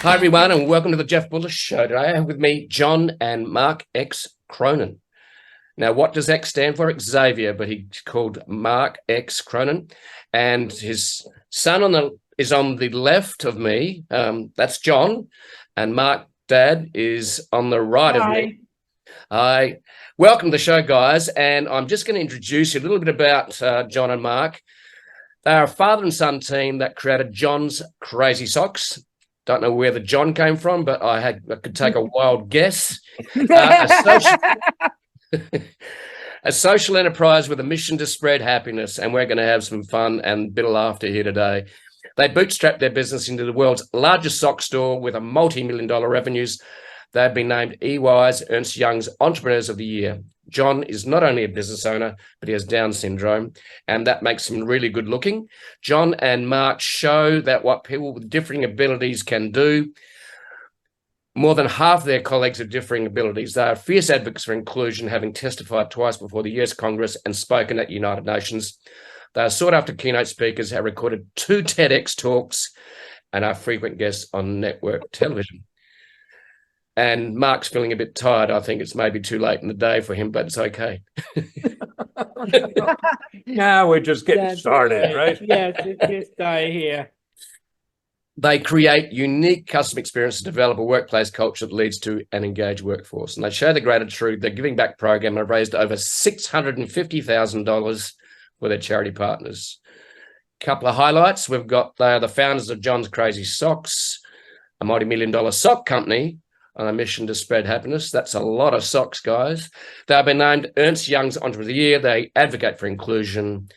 Hi, everyone, and welcome to the Jeff Bullish Show. Today I have with me John and Mark X. Cronin. Now, what does X stand for? Xavier, but he's called Mark X. Cronin. And his son is on the left of me. That's John. And Mark, Dad, is on the right of me. Hi. Welcome to the show, guys. And I'm just going to introduce you a little bit about John and Mark. They are a father and son team that created John's Crazy Socks. Don't know where the John came from, but I could take a wild guess. A social enterprise with a mission to spread happiness, and we're going to have some fun and a bit of laughter here today. They bootstrapped their business into the world's largest sock store with a multi-million-dollar revenues. They've been named EY's Ernst Young's Entrepreneurs of the Year. John is not only a business owner, but he has Down syndrome, and that makes him really good looking. John and Mark show that what people with differing abilities can do. More than half their colleagues have differing abilities. They are fierce advocates for inclusion, having testified twice before the US Congress and spoken at United Nations. They are sought after keynote speakers, have recorded 2 TEDx Talks, and are frequent guests on network television. And Mark's feeling a bit tired. I think it's maybe too late in the day for him, but it's okay. No, we're just getting started, right? Yes, it's just started here. They create unique customer experiences to develop a workplace culture that leads to an engaged workforce. And they show the greater truth. Their giving back program have raised over $650,000 for their charity partners. Couple of highlights. They are the founders of John's Crazy Socks, a multi-million-dollar sock company on a mission to spread happiness. That's a lot of socks, guys. They've been named Ernst Young's Entrepreneur of the Year. They advocate for inclusion.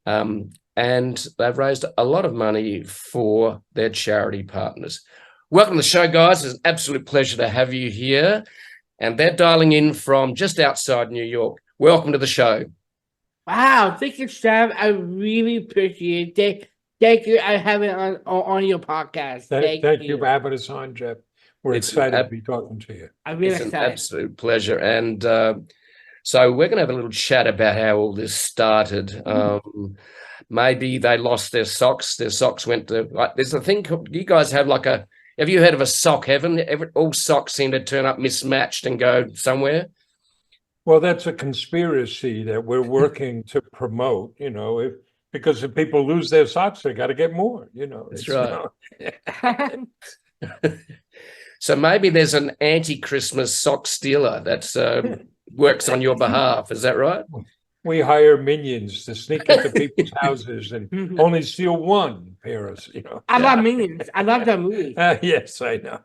And they've raised a lot of money for their charity partners. Welcome to the show, guys. It's an absolute pleasure to have you here. And they're dialing in from just outside New York. Welcome to the show. Wow, thank you, Sam. I really appreciate it. Thank you. I have it on your podcast. Thank you for having us on, Jeff. We're excited to be talking to you. I'm really excited. An absolute pleasure. And so we're going to have a little chat about how all this started. Maybe they lost their socks. Their socks went to, like, there's a thing, you guys have have you heard of a sock heaven? All socks seem to turn up mismatched and go somewhere. Well, that's a conspiracy that we're working to promote, because if people lose their socks, they got to get more, That's right. So maybe there's an anti-Christmas sock stealer that's works on your behalf. Is that right? We hire minions to sneak into people's houses and only steal one pair of, I love Minions. I love that movie. Yes, I know.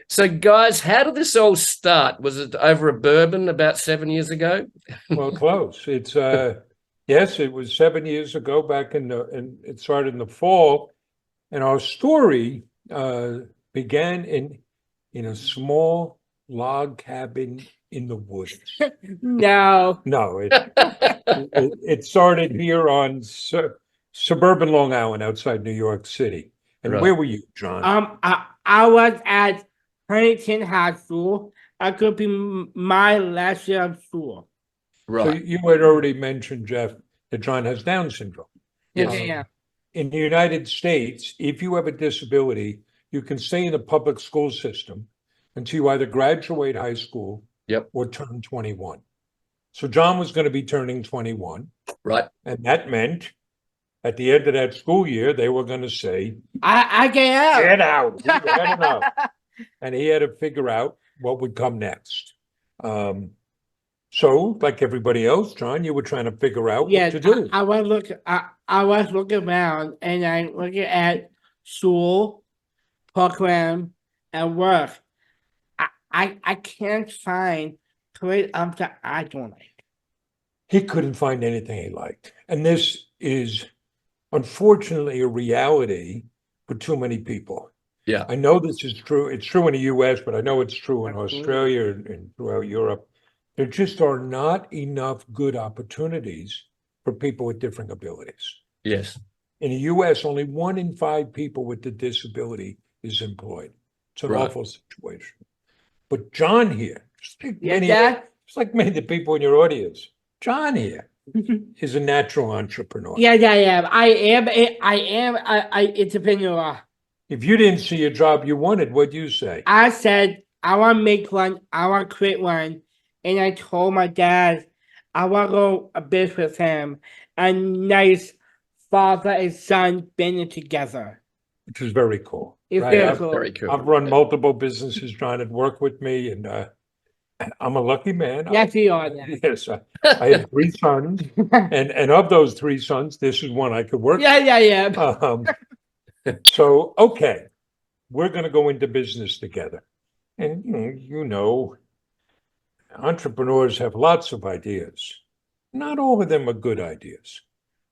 So, guys, how did this all start? Was it over a bourbon about 7 years ago? Well, close. It's yes, it was 7 years ago. Back and it started in the fall, and our story began in a small log cabin in the woods. No, it started here on suburban Long Island, outside New York City. And right. Where were you, John? I was at Huntington High School. I could be my last year of school. Right. So you had already mentioned, Jeff, that John has Down syndrome. Yes. Yeah. In the United States, if you have a disability, you can stay in the public school system until you either graduate high school or turn 21. So John was going to be turning 21. Right. And that meant at the end of that school year, they were going to say, I get out. Get out. He had enough. And he had to figure out what would come next. So, like everybody else, John, you were trying to figure out what to do. I was looking around, and I looking at school, program, and work. I can't find great that I don't like. He couldn't find anything he liked. And this is unfortunately a reality for too many people. Yeah. I know this is true. It's true in the US, but I know it's true in Australia and throughout Europe. There just are not enough good opportunities for people with different abilities. Yes. In the US, only 1 in 5 people with the disability is employed. It's an awful situation. But John here, just like many of the people in your audience, John here is a natural entrepreneur. Yeah. I am an entrepreneur. If you didn't see a job you wanted, what'd you say? I said, I want to make one, I want to create one. And I told my dad, I want to go a bit with him. A nice father and son been together. Which is very cool. It's right? very I've, cool. Very cool. I've run multiple businesses. John had worked with me, and I'm a lucky man. Yes, you are. Dad. Yes, I had 3 sons, and of those 3 sons, this is one I could work. Yeah. So, okay, we're going to go into business together. And, entrepreneurs have lots of ideas. Not all of them are good ideas.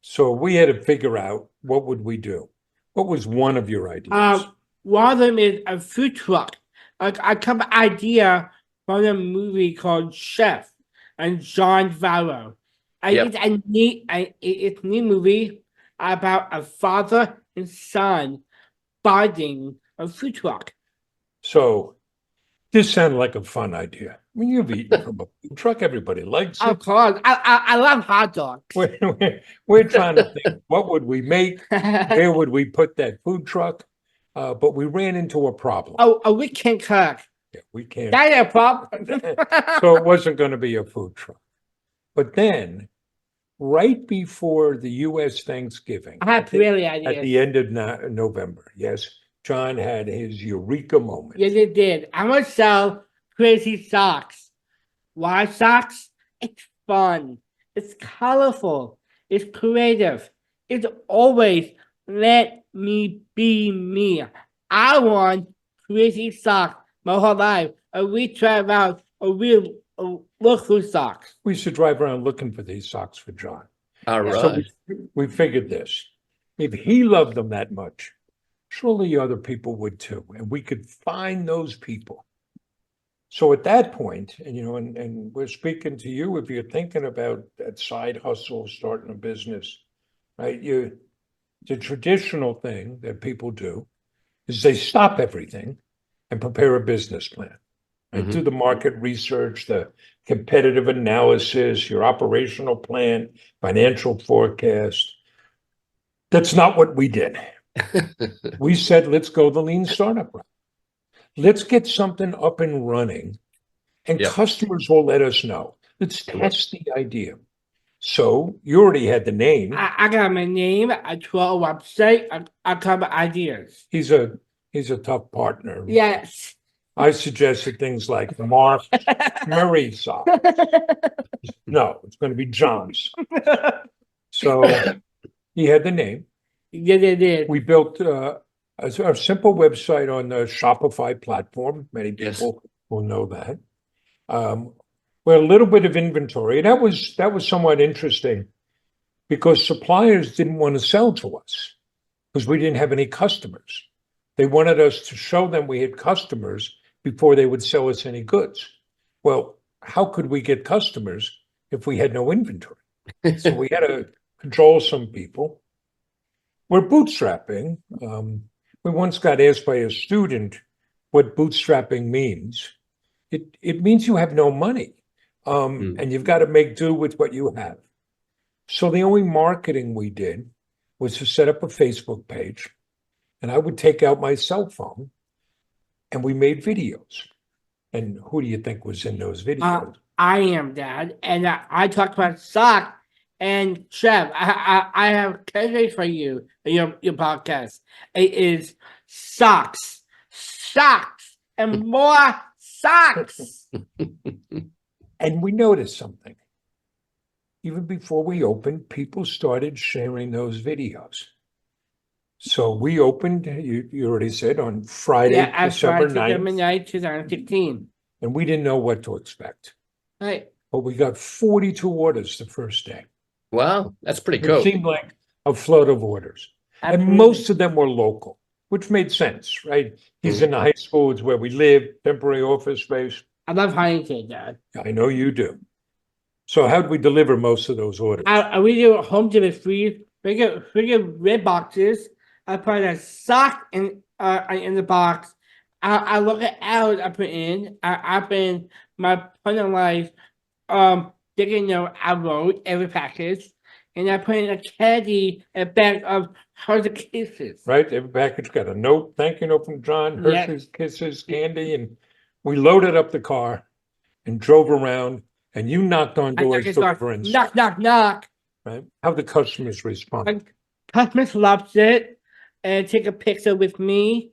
So we had to figure out, what would we do? What was one of your ideas? One of them is a food truck. I come up idea from a movie called Chef and 𝓲𝓵𝓵. Yep. It's a new movie about a father and son buying a food truck. So this sounded like a fun idea. I mean, you've eaten from a food truck. Everybody likes Of it. course, I love hot dogs. We're trying to think, what would we make? Where would we put that food truck? But we ran into a problem. Oh, we can cook. Yeah, we can't. That's a problem. So it wasn't going to be a food truck. But then, right before the U.S. Thanksgiving, I have really ideas. at the end of November, yes, John had his eureka moment. Yes, it did. I'm gonna sell crazy socks. Why socks? It's fun. It's colorful. It's creative. It's always let me be me. I want crazy socks my whole life. And we try out a real look through socks. We used to drive around looking for these socks for John. All right. So we figured this. If he loved them that much, surely other people would too. And we could find those people. So at that point, and we're speaking to you, if you're thinking about that side hustle, starting a business, right? The traditional thing that people do is they stop everything and prepare a business plan. And do the market research, the competitive analysis, your operational plan, financial forecast. That's not what we did. We said, let's go the lean startup route. Let's get something up and running, and customers will let us know. Let's test the idea. So you already had the name. I got my name, I draw a website, I come up with ideas. He's a tough partner. Yes. I suggested things like Mark Murray socks. No, it's going to be John's. So he had the name. Yeah, they did. We built a simple website on the Shopify platform. Many people will know that. With a little bit of inventory. And that was somewhat interesting because suppliers didn't want to sell to us because we didn't have any customers. They wanted us to show them we had customers before they would sell us any goods. Well, how could we get customers if we had no inventory? So we had to control some people. We're bootstrapping. We once got asked by a student what bootstrapping means. It means you have no money, and you've got to make do with what you have. So the only marketing we did was to set up a Facebook page, and I would take out my cell phone, and we made videos. And who do you think was in those videos? I am, Dad, and I talked about sock. And Chef, I have a category for you, your podcast. It is socks, and more socks. And we noticed something. Even before we opened, people started sharing those videos. So we opened, you already said, on Friday, December 9th. 2016. And we didn't know what to expect. Right. But we got 42 orders the first day. Wow, that's pretty cool. It seemed like a flood of orders. Absolutely. And most of them were local, which made sense, right? He's in the high school, it's where we live, temporary office space. I love Huntington, Dad. I know you do. So how'd we deliver most of those orders? We do home delivery. We get red boxes. I put a sock in the box. I look it out. I put in. I put in my personalized sticky note I wrote every package, and I put in a candy, a bag of Hershey Kisses. Right? Every package got a note, thank you note from John, Yes. Hershey's Kisses, candy, and we loaded up the car and drove around, and you knocked on I doors just looking go, for insight, knock, knock, knock. right? How the customers respond. And customers loves it, and take a picture with me,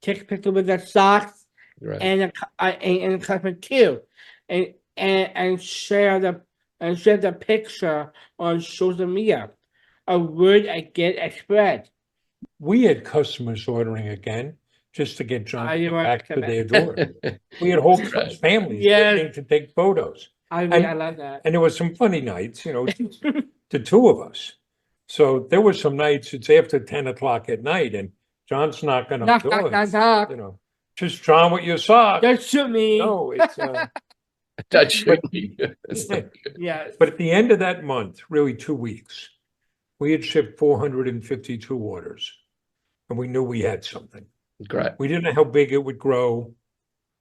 take a picture with the socks, Right. and the customer too, and share the picture on social media. A word I spread. We had customers ordering again just to get John I to didn't go want back to to come their back. door. We had whole Right. families Yes. waiting to take photos. I And- love that. And there were some funny nights, you know, the two of us. So there were some nights, it's after 10 o'clock at night and John's knocking on Knock, knock, knock, doors, knock. you know, just John with your socks. Don't shoot me. No, it's, Don't shoot me. Yes. but at the end of that month, really 2 weeks, we had shipped 452 orders and we knew we had something. Great. We didn't know how big it would grow.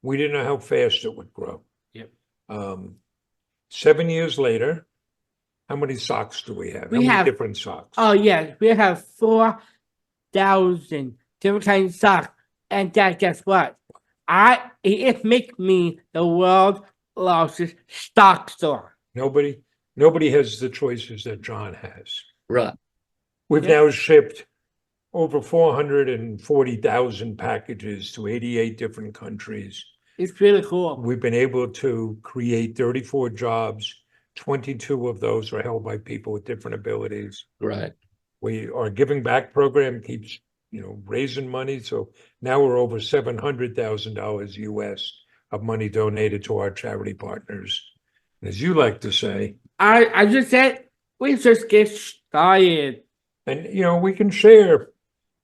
We didn't know how fast it would grow. Yep. 7 years later, how many socks do we have? We How many have- different socks? Oh yes, we have 4,000 different kinds of socks, and that guess what? It makes me the world's largest stock store. Nobody has the choices that John has. Right. We've Yeah. now shipped over 440,000 packages to 88 different countries. It's really cool. We've been able to create 34 jobs. 22 of those are held by people with different abilities. Great. Our giving back program keeps, you know, raising money. So now we're over $700,000 US of money donated to our charity partners. And as you like to say, I just said we just get started. and you know, we can share.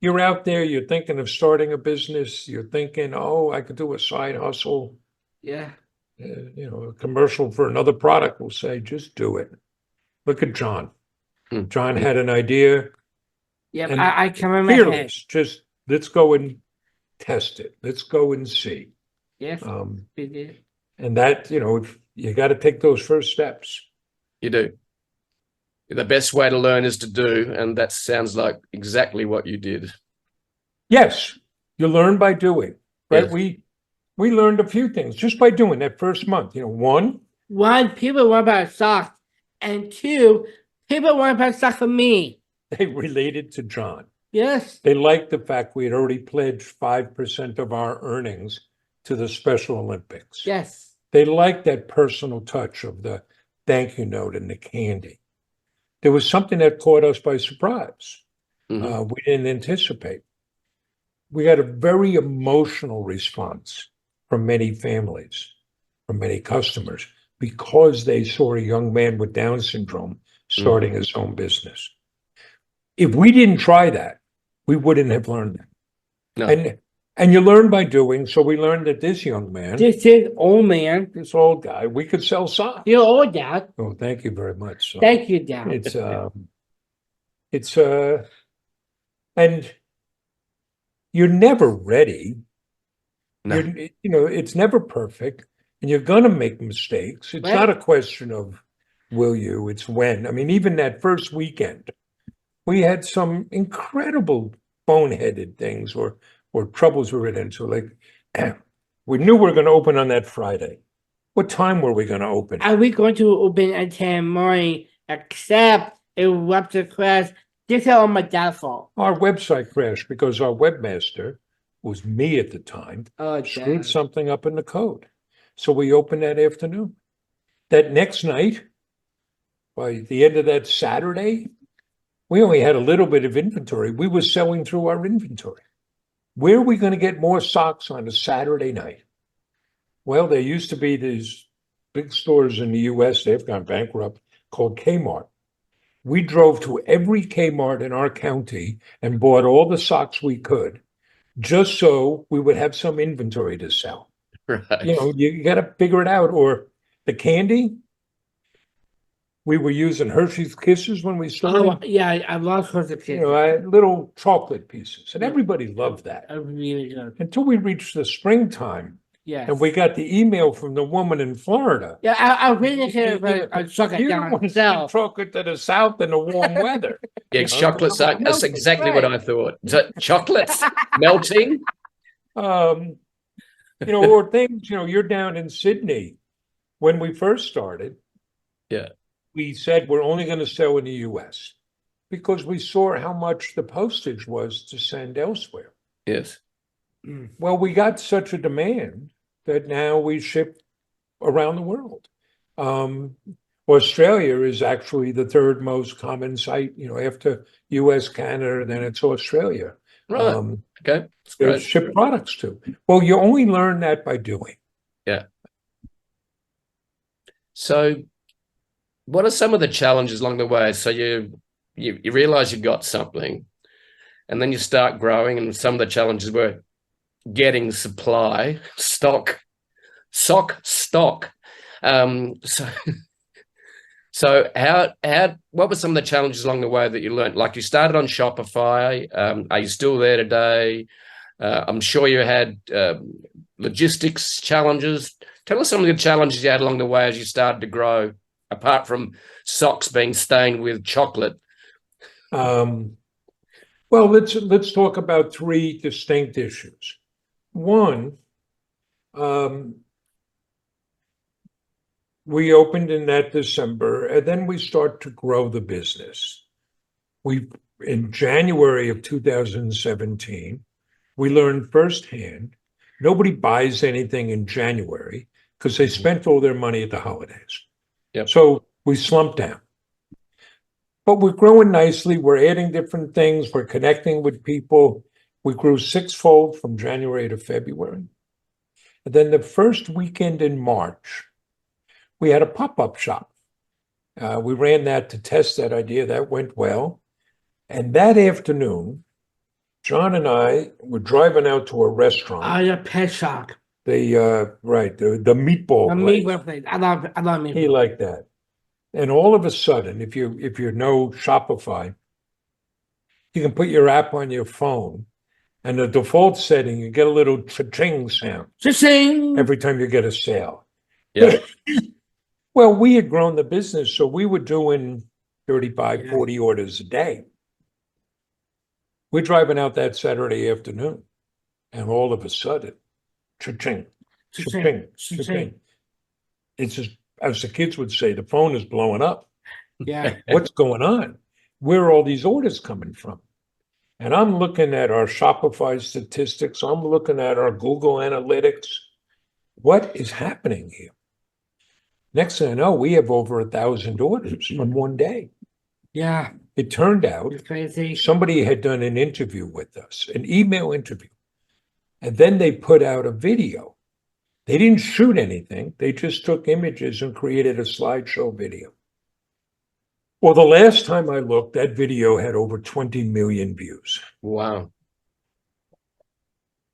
You're out there, you're thinking of starting a business, you're thinking, oh, I could do a side hustle, Yeah. you know, a commercial for another product. We'll say, just do it. Look at John. Hmm. John had an idea, Yep. And I come in my head. fearless, just let's go and test it. Let's go and see. Yes. Um, We did. and that, you know, you got to take those first steps. You do. The best way to learn is to do, and that sounds like exactly what you did. Yes, you learn by doing, right? Yes. We learned a few things just by doing that first month. You know, one, One, people want about socks, and two, people want about socks for me. they related to John. Yes. They liked the fact we had already pledged 5% of our earnings to the Special Olympics. Yes. They liked that personal touch of the thank you note and the candy. There was something that caught us by surprise. Mhm. We didn't anticipate. We had a very emotional response from many families, from many customers, because they saw a young man with Down syndrome starting his own business. If we didn't try that, we wouldn't have learned that. No. And you learn by doing. So we learned that this young man, This is old man. this old guy, we could sell socks. You're old, Dad. Oh, thank you very much. So Thank you, Dad. and you're never ready. No. You know, it's never perfect, and you're gonna make mistakes. It's Right. not a question of will you, it's when. I mean, even that first weekend, we had some incredible boneheaded things or troubles we ran into. Like, we knew we were gonna open on that Friday. What time were we gonna open? Are we going to open at 10 morning, except it was the class? This is all my dad's fault. Our website crashed because our webmaster, who was me at the time, Oh, screwed Dad. something up in the code. So we opened that afternoon. That next night, by the end of that Saturday, we only had a little bit of inventory. We were selling through our inventory. Where are we going to get more socks on a Saturday night? Well, there used to be these big stores in the US, they've gone bankrupt, called Kmart. We drove to every Kmart in our county and bought all the socks we could, just so we would have some inventory to sell. Right. You know, you got to figure it out. Or the candy, we were using Hershey's Kisses when we started. Oh, yeah, I lost her the You kid. know, little chocolate pieces, and everybody loved that. I really good. Until we reached the springtime, Yes. And we got the email from the woman in Florida. Yeah, I really care if I suck it You don't down want to send myself. chocolate to the South in the warm weather. Yeah, You know, chocolates are, that's melting, exactly what right. I thought. So chocolates melting. you know, or things, you know, you're down in Sydney. When we first started, Yeah. we said we're only going to sell in the US because we saw how much the postage was to send elsewhere. Yes. Well, we got such a demand that now we ship around the world. Australia is actually the third most common site, you know, after US, Canada, then it's Australia. Right. Okay. That's They great. ship products to. Well, you only learn that by doing. Yeah. So what are some of the challenges along the way? So you realize you've got something, and then you start growing, and some of the challenges were getting supply, stock. So what were some of the challenges along the way that you learned? Like you started on Shopify. Are you still there today? I'm sure you had logistics challenges. Tell us some of the challenges you had along the way as you started to grow, apart from socks being stained with chocolate. Well, let's talk about three distinct issues. One, we opened in that December, and then we start to grow the business. In January of 2017, we learned firsthand, nobody buys anything in January because they spent all their money at the holidays. Yep. So we slumped down. But we're growing nicely. We're adding different things. We're connecting with people. We grew sixfold from January to February. And then the first weekend in March, we had a pop-up shop. We ran that to test that idea. That went well. And that afternoon, John and I were driving out to a restaurant. Oh, yeah, pet shop. The meatball The place. meatball place. I love meatball. He liked that. And all of a sudden, if you know Shopify, you can put your app on your phone, and the default setting, you get a little cha-ching sound Cha-ching! every time you get a sale. Yeah. Well, we had grown the business, so we were doing 35, Yeah. 40 orders a day. We're driving out that Saturday afternoon, and all of a sudden, cha-ching, cha-ching, cha-ching. It's just, as the kids would say, the phone is blowing up. Yeah. What's going on? Where are all these orders coming from? And I'm looking at our Shopify statistics. I'm looking at our Google Analytics. What is happening here? Next thing I know, we have over 1,000 orders from one day. Yeah. It turned out It's crazy. somebody had done an interview with us, an email interview. And then they put out a video. They didn't shoot anything. They just took images and created a slideshow video. Well, the last time I looked, that video had over 20 million views. Wow.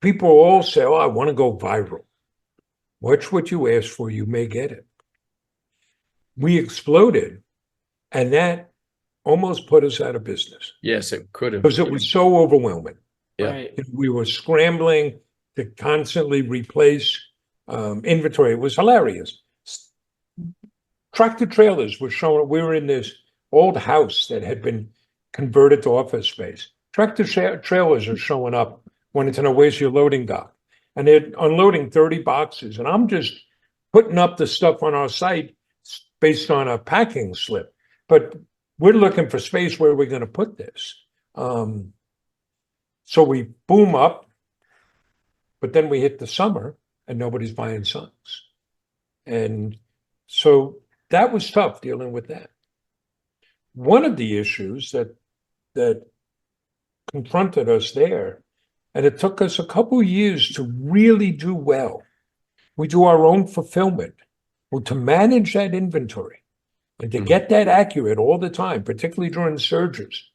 People all say, oh, I want to go viral. Watch what you ask for, you may get it. We exploded, and that almost put us out of business Yes, it could have. because it was so overwhelming. Yeah. Right. We were scrambling to constantly replace inventory. It was hilarious. Tractor trailers were showing. We were in this old house that had been converted to office space. Tractor trailers are showing up wanting to know where's your loading dock. And they're unloading 30 boxes. And I'm just putting up the stuff on our site based on a packing slip. But we're looking for space where we're going to put this. So we boom up, but then we hit the summer and nobody's buying socks. And so that was tough dealing with that. One of the issues that confronted us there, and it took us a couple years to really do well. We do our own fulfillment. Well, to manage that inventory and to get that accurate all the time, particularly during surges,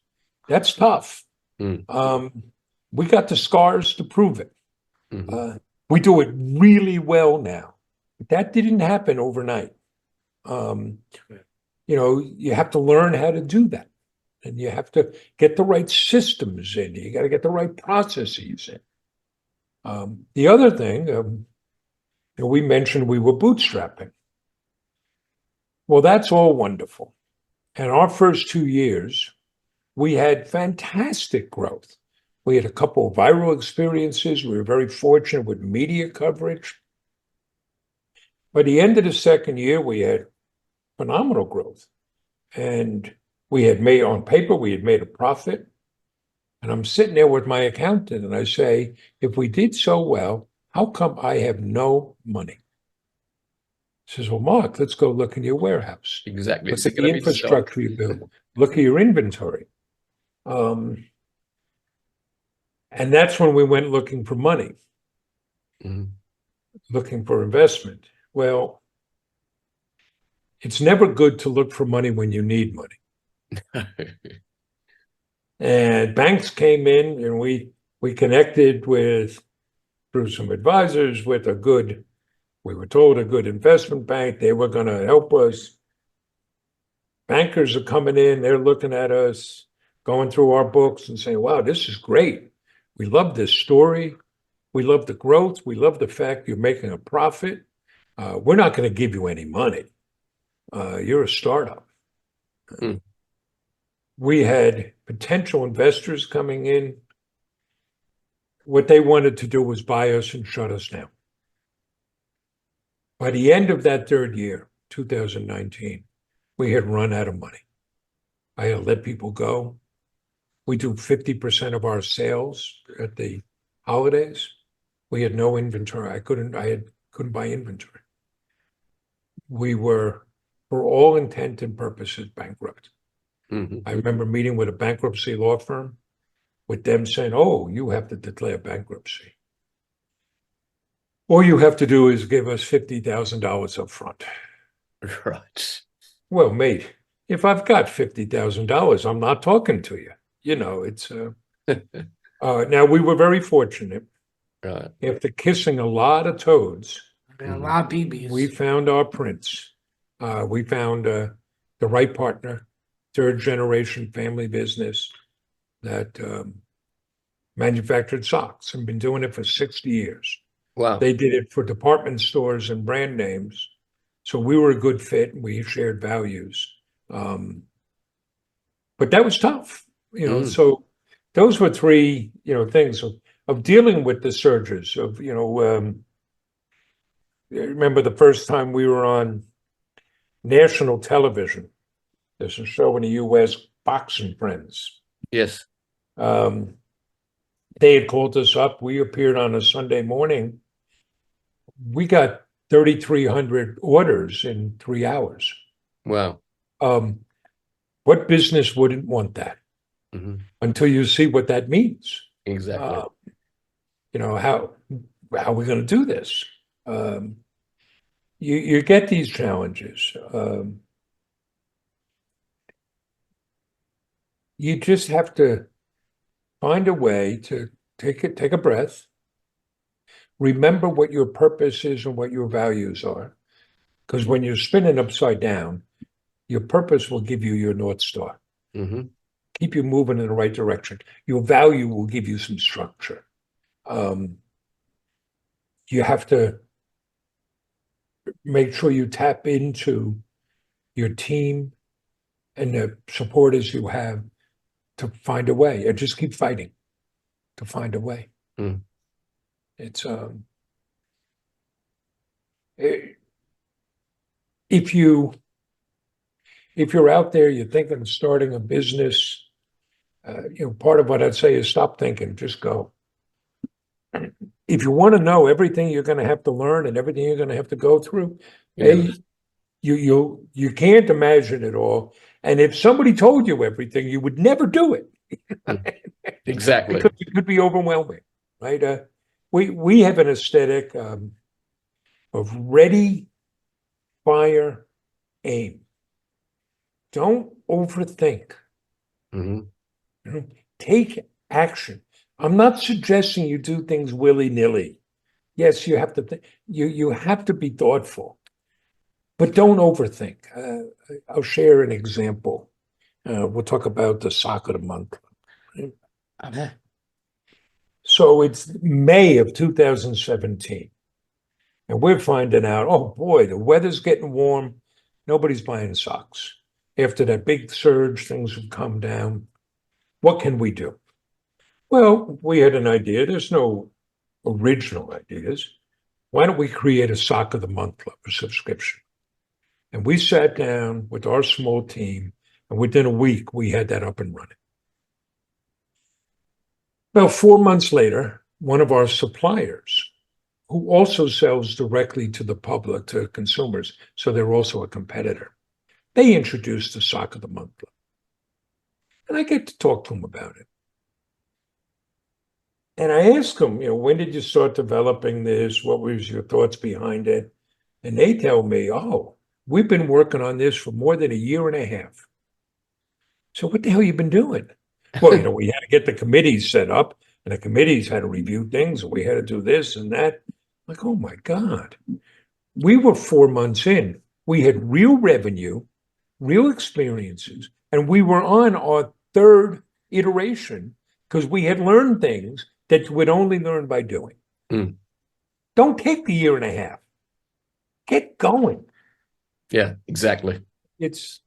that's tough. We got the scars to prove it. We do it really well now. But that didn't happen overnight. You have to learn how to do that. And you have to get the right systems in. You got to get the right processes in. The other thing, And we mentioned we were bootstrapping. Well, that's all wonderful. And our first 2 years, we had fantastic growth. We had a couple of viral experiences. We were very fortunate with media coverage. By the end of the second year, we had phenomenal growth. And we had made, on paper, we had made a profit. And I'm sitting there with my accountant and I say, if we did so well, how come I have no money? He says, well, Mark, let's go look in your warehouse. Exactly. Look It's at the gonna be infrastructure you build. Look at your inventory. And that's when we went looking for money, Mhm. looking for investment. Well, it's never good to look for money when you need money. And banks came in and we connected with, through some advisors, with a good, we were told, a good investment bank. They were going to help us. Bankers are coming in, they're looking at us, going through our books and saying, wow, this is great. We love this story. We love the growth. We love the fact you're making a profit. We're not going to give you any money. You're a startup. Hmm. We had potential investors coming in. What they wanted to do was buy us and shut us down. By the end of that third year, 2019, we had run out of money. I had let people go. We do 50% of our sales at the holidays. We had no inventory. I couldn't buy inventory. We were, for all intent and purposes, bankrupt. Mhm. I remember meeting with a bankruptcy law firm, with them saying, oh, you have to declare bankruptcy. All you have to do is give us $50,000 up front. Right. Well, mate, if I've got $50,000, I'm not talking to you. You know, it's now we were very fortunate. Right. After kissing a lot of toads, And a lot of BBs. we found our prince. We found the right partner, third generation family business that manufactured socks and been doing it for 60 years. Wow. They did it for department stores and brand names. So we were a good fit and we shared values. But that was tough, you know. So those were three, things of dealing with the surges of, I remember the first time we were on national television. There's a show in the US, Fox and Friends. Yes. They had called us up. We appeared on a Sunday morning. We got 3,300 orders in 3 hours. Wow. What business wouldn't want that? Mhm. Until you see what that means. Exactly. How are we going to do this? You get these challenges. You just have to find a way to take a breath, remember what your purpose is and what your values are. Because when you're spinning upside down, your purpose will give you your North Star. Mhm. Keep you moving in the right direction. Your value will give you some structure. You have to make sure you tap into your team and the supporters you have to find a way, and just keep fighting to find a way. Mm. It's if you're out there, you're thinking of starting a business, part of what I'd say is stop thinking, just go. If you want to know everything you're going to have to learn and everything you're going to have to go through, Yeah. you can't imagine it all. And if somebody told you everything, you would never do it. Exactly. Because it could be overwhelming, right? We have an aesthetic of ready, fire, aim. Don't overthink. Mhm. Take action. I'm not suggesting you do things willy-nilly. Yes, you have to you have to be thoughtful, but don't overthink. I'll share an example. We'll talk about the sock of the month. Okay. So it's May of 2017. And we're finding out, oh boy, the weather's getting warm. Nobody's buying socks. After that big surge, things have come down. What can we do? Well, we had an idea. There's no original ideas. Why don't we create a sock of the month club, a subscription? And we sat down with our small team, and within a week, we had that up and running. About 4 months later, one of our suppliers, who also sells directly to the public, to consumers, so they're also a competitor, they introduced the Sock of the Month Club. And I get to talk to them about it. And I asked them, when did you start developing this? What was your thoughts behind it? And they tell me, oh, we've been working on this for more than a year and a half. So what the hell you been doing? Well, we had to get the committees set up, and the committees had to review things, and we had to do this and that. Like, oh my God. We were 4 months in. We had real revenue, real experiences, and we were on our third iteration because we had learned things that you would only learn by doing. Mm. Don't take the year and a half. Get going. Yeah, exactly. It's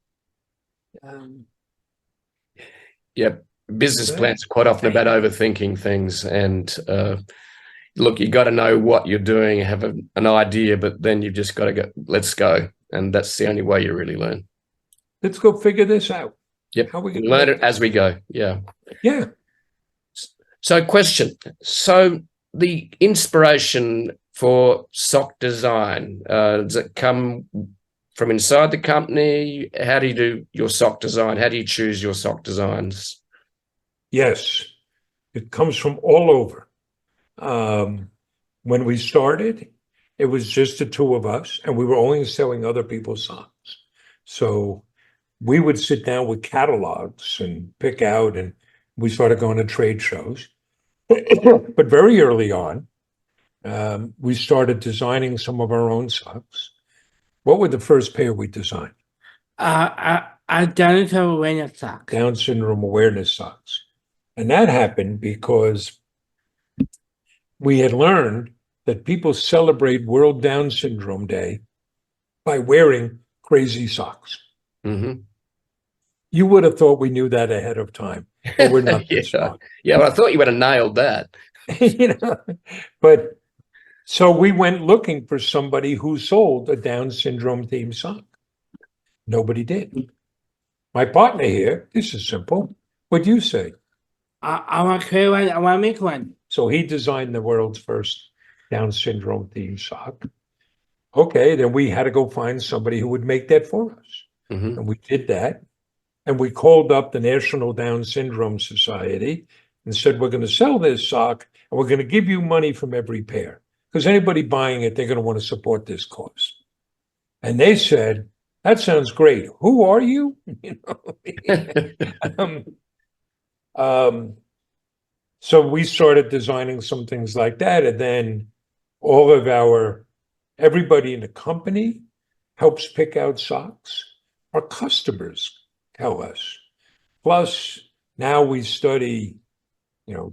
Yeah, business plans are quite often about overthinking things. And look, you got to know what you're doing, have an idea, but then you've just got to go, let's go. And that's the only way you really learn. Let's go figure this out. Yep. How we can learn it as we go. Yeah. Yeah. So question. So the inspiration for sock design, does it come from inside the company? How do you do your sock design? How do you choose your sock designs? Yes, it comes from all over. When we started, it was just the two of us, and we were only selling other people's socks. So we would sit down with catalogs and pick out, and we started going to trade shows. But very early on, we started designing some of our own socks. What were the first pair we designed? Identical awareness socks. Down syndrome awareness socks. And that happened because we had learned that people celebrate World Down Syndrome Day by wearing crazy socks. Mm-hmm. You would have thought we knew that ahead of time, but we're not that smart. Yeah, well, I thought you would have nailed that. But so we went looking for somebody who sold a Down syndrome themed sock. Nobody did. My partner here, this is simple. What'd you say? I want to create one. I want to make one. So he designed the world's first Down syndrome themed sock. Okay, then we had to go find somebody who would make that for us. Mm-hmm. And we did that. And we called up the National Down Syndrome Society and said, we're going to sell this sock and we're going to give you money from every pair. Because anybody buying it, they're going to want to support this cause. And they said, that sounds great. Who are you? So we started designing some things like that. And then all of everybody in the company helps pick out socks. Our customers tell us. Plus, now we study,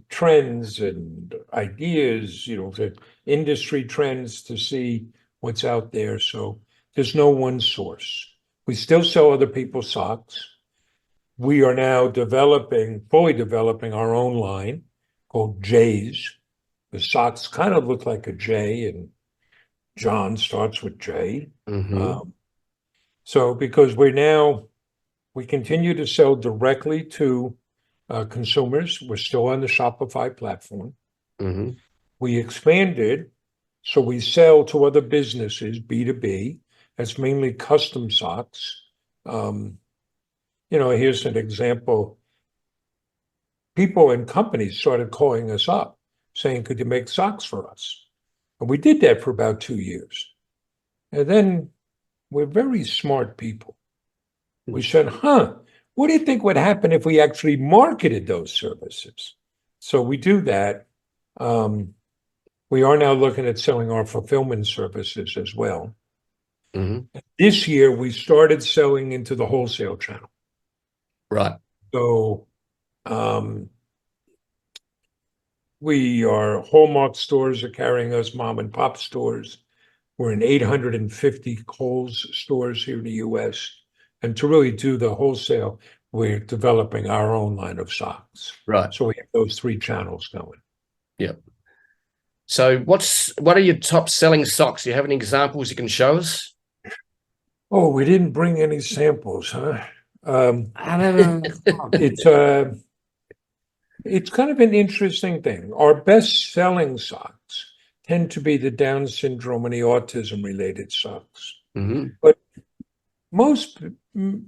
trends and ideas, the industry trends to see what's out there. So there's no one source. We still sell other people's socks. We are now fully developing our own line called J's. The socks kind of look like a J, and John starts with J. Mm-hmm. So because we continue to sell directly to consumers. We're still on the Shopify platform. Mm-hmm. We expanded, so we sell to other businesses, B2B. That's mainly custom socks. Here's an example. People and companies started calling us up saying, could you make socks for us? And we did that for about 2 years. And then we're very smart people. We said, what do you think would happen if we actually marketed those services? So we do that. We are now looking at selling our fulfillment services as well. Mm-hmm. This year, we started selling into the wholesale channel. Right. So Hallmark stores are carrying us, mom and pop stores. We're in 850 Kohl's stores here in the US. And to really do the wholesale, we're developing our own line of socks. Right. So we have those 3 channels going. Yep. So what are your top selling socks? Do you have any examples you can show us? Oh, we didn't bring any samples, huh? I don't know. It's kind of an interesting thing. Our best-selling socks tend to be the Down syndrome and the autism-related socks. Mm-hmm. But most,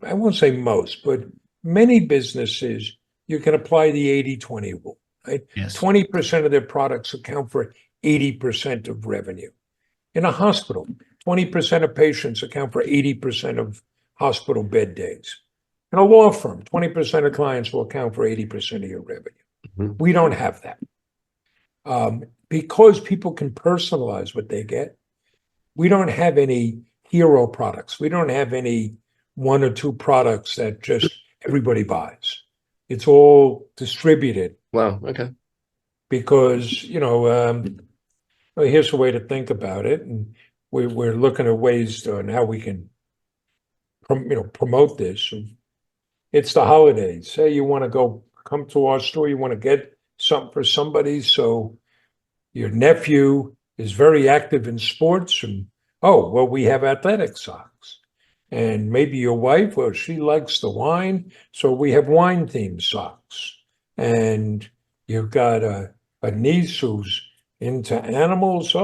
I won't say most, but many businesses, you can apply the 80-20 rule, right? Yes. 20% of their products account for 80% of revenue. In a hospital, 20% of patients account for 80% of hospital bed days. In a law firm, 20% of clients will account for 80% of your revenue. Mm-hmm. We don't have that. Because people can personalize what they get, we don't have any hero products. We don't have any 1 or 2 products that just everybody buys. It's all distributed. Wow. Okay. Because, well, here's a way to think about it. And we're looking at ways on how we can, promote this. It's the holidays. Say you want to come to our store, you want to get something for somebody. So your nephew is very active in sports, and we have athletic socks. And maybe your wife, well, she likes the wine, so we have wine themed socks. And you've got a niece who's into animals,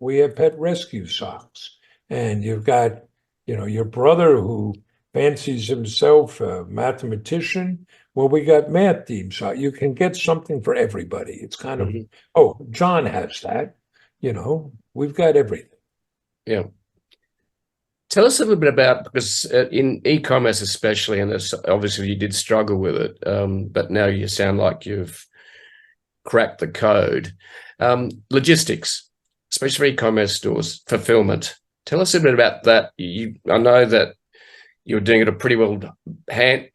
we have pet rescue socks. And you've got, your brother who fancies himself a mathematician, well, we got math teams. So you can get something for everybody. It's kind of, John has that, we've got everything. Yeah. Tell us a little bit about, because in e-commerce especially, and obviously you did struggle with it, but now you sound like you've cracked the code. Logistics, especially for e-commerce stores, fulfillment. Tell us a bit about that. I know that you were doing it a pretty well hand,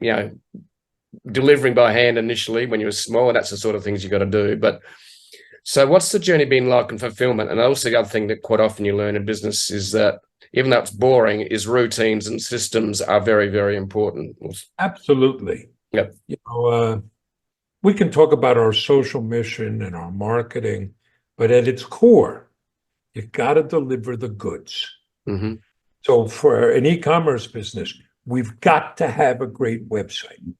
delivering by hand initially when you were small, and that's the sort of things you got to do. But so what's the journey been like in fulfillment? And also the other thing that quite often you learn in business is that even though it's boring, is routines and systems are very, very important. Absolutely. Yep. We can talk about our social mission and our marketing, but at its core, you got to deliver the goods. Mm-hmm. So for an e-commerce business, we've got to have a great website.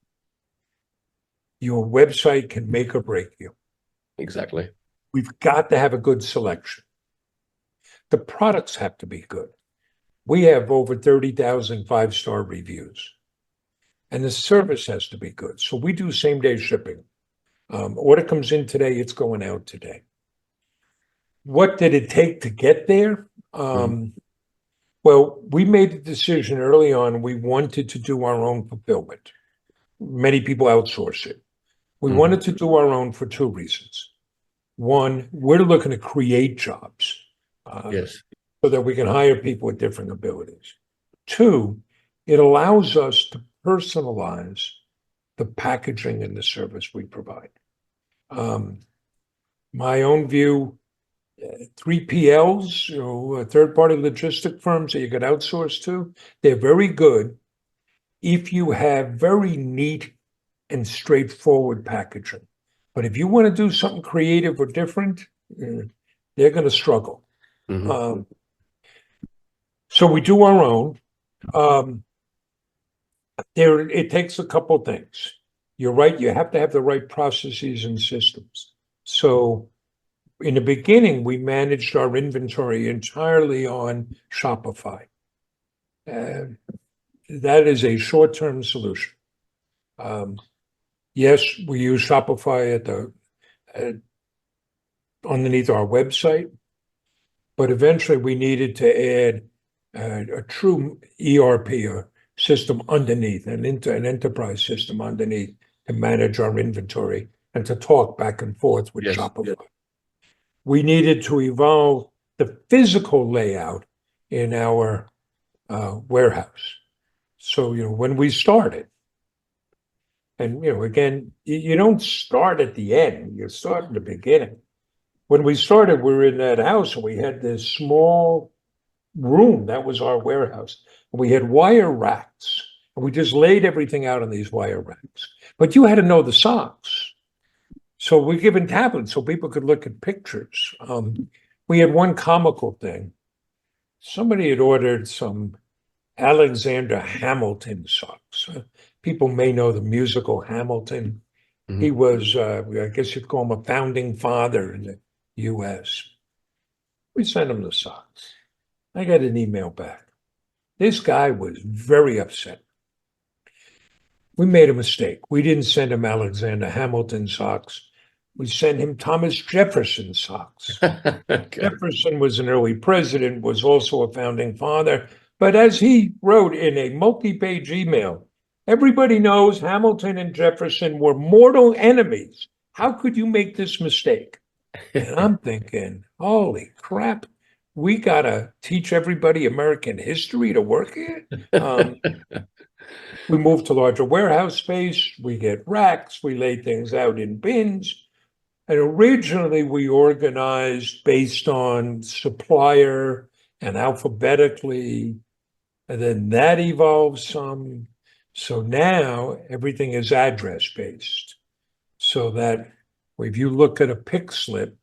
Your website can make or break you. Exactly. We've got to have a good selection. The products have to be good. We have over 30,000 5-star reviews. And the service has to be good. So we do same-day shipping. Order comes in today, it's going out today. What did it take to get there? Well, we made the decision early on, we wanted to do our own fulfillment. Many people outsource it. We wanted to do our own for 2 reasons. One, we're looking to create jobs. Yes. So that we can hire people with different abilities. 2, it allows us to personalize the packaging and the service we provide. My own view, 3PLs, third-party logistic firms that you could outsource to, they're very good if you have very neat and straightforward packaging. But if you want to do something creative or different, they're going to struggle. So we do our own. It takes a couple things. You're right, you have to have the right processes and systems. So in the beginning, we managed our inventory entirely on Shopify. That is a short-term solution. Yes, we use Shopify underneath our website, but eventually we needed to add a true ERP or system underneath, an enterprise system underneath to manage our inventory and to talk back and forth with Shopify. Yes. We needed to evolve the physical layout in our warehouse. So, when we started, and, again, you don't start at the end, you start at the beginning. When we started, we were in that house and we had this small room. That was our warehouse. We had wire racks, and we just laid everything out on these wire racks. But you had to know the socks. So we're given tablets so people could look at pictures. We had one comical thing. Somebody had ordered some 𝓵𝓮𝓪𝓻𝓷 Hamilton socks. People may know the musical Hamilton. Mhm. He was, I guess you'd call him a founding father in the U.S. We sent him the socks. I got an email back. This guy was very upset. We made a mistake. We didn't send him Alexander Hamilton socks. We sent him Thomas Jefferson socks. Okay. Jefferson was an early president, was also a founding father. But as he wrote in a multi-page email, everybody knows Hamilton and Jefferson were mortal enemies. How could you make this mistake? And I'm thinking, holy crap, we got to teach everybody American history to work here. We moved to larger warehouse space. We get racks. We lay things out in bins. And originally we organized based on supplier and alphabetically, and then that evolved some. So now everything is address based. So that if you look at a pick slip,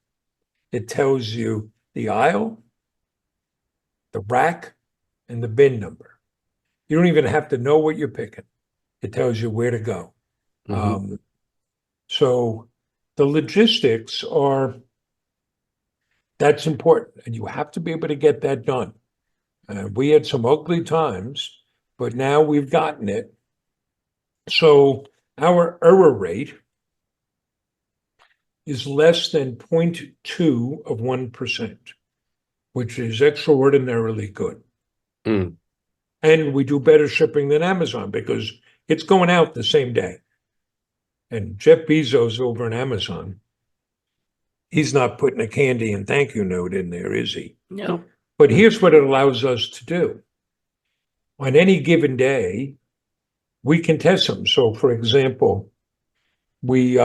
it tells you the aisle, the rack, and the bin number. You don't even have to know what you're picking. It tells you where to go. Mhm. So the logistics that's important, and you have to be able to get that done. We had some ugly times, but now we've gotten it. So our error rate is less than 0.2 of 1%, which is extraordinarily good. Mm. And we do better shipping than Amazon because it's going out the same day. And Jeff Bezos over in Amazon, he's not putting a candy and thank you note in there, is he? No. But here's what it allows us to do. On any given day, we can test them. So, for example, we've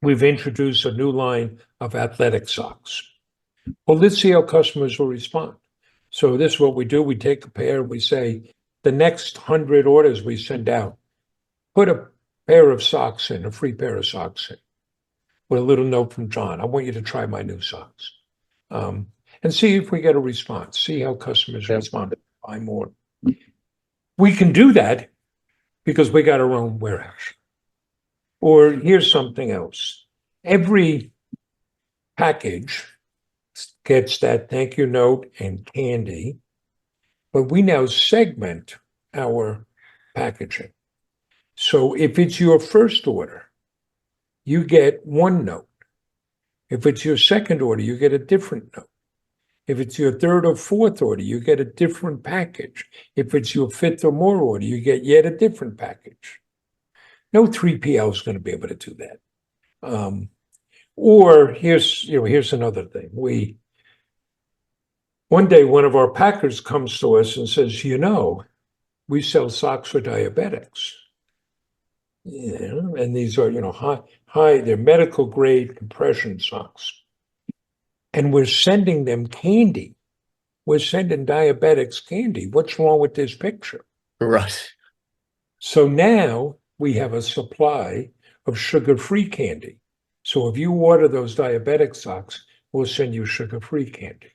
introduced a new line of athletic socks. Well, let's see how customers will respond. So this is what we do. We take a pair, we say, the next 100 orders we send out, put a pair of socks in, a free pair of socks in, with a little note from John. I want you to try my new socks. And see if we get a response, see how customers Yep. respond, buy more. We can do that because we got our own warehouse. Or here's something else. Every package gets that thank you note and candy, but we now segment our packaging. So if it's your first order, you get one note. If it's your second order, you get a different note. If it's your third or fourth order, you get a different package. If it's your fifth or more order, you get yet a different package. No 3PL is going to be able to do that. Or here's another thing. One day, one of our packers comes to us and says, we sell socks for diabetics. And these are, high, they're medical grade compression socks. And we're sending them candy. We're sending diabetics candy. What's wrong with this picture? Right. So now we have a supply of sugar-free candy. So if you order those diabetic socks, we'll send you sugar-free candy.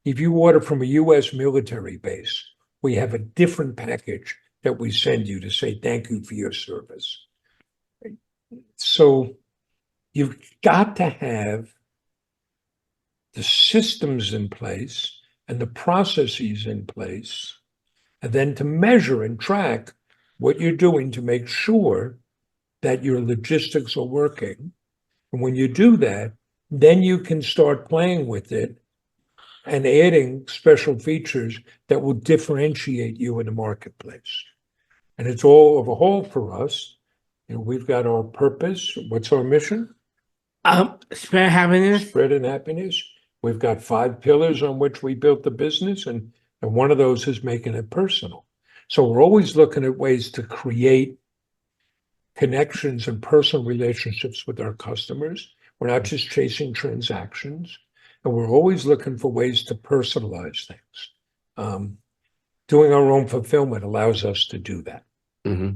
If you order from a U.S. military base, we have a different package that we send you to say thank you for your service. So you've got to have the systems in place and the processes in place, and then to measure and track what you're doing to make sure that your logistics are working. And when you do that, then you can start playing with it and adding special features that will differentiate you in the marketplace. And it's all overhaul for us. We've got our purpose. What's our mission? Spread happiness. Spread and happiness. We've got 5 pillars on which we built the business, and one of those is making it personal. So we're always looking at ways to create connections and personal relationships with our customers. We're not just chasing transactions. and we're always looking for ways to personalize things. Doing our own fulfillment allows us to do that. Mm-hmm.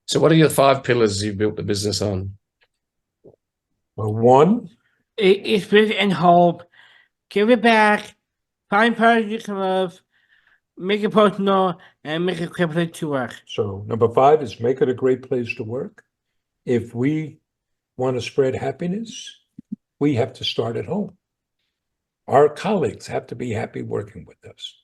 So what are your 5 pillars you built the business on? Well, one, It's spirit and hope. Give it back. Find projects you can love. Make it personal and make it a great place to work. so number 5 is make it a great place to work. If we want to spread happiness, we have to start at home. Our colleagues have to be happy working with us.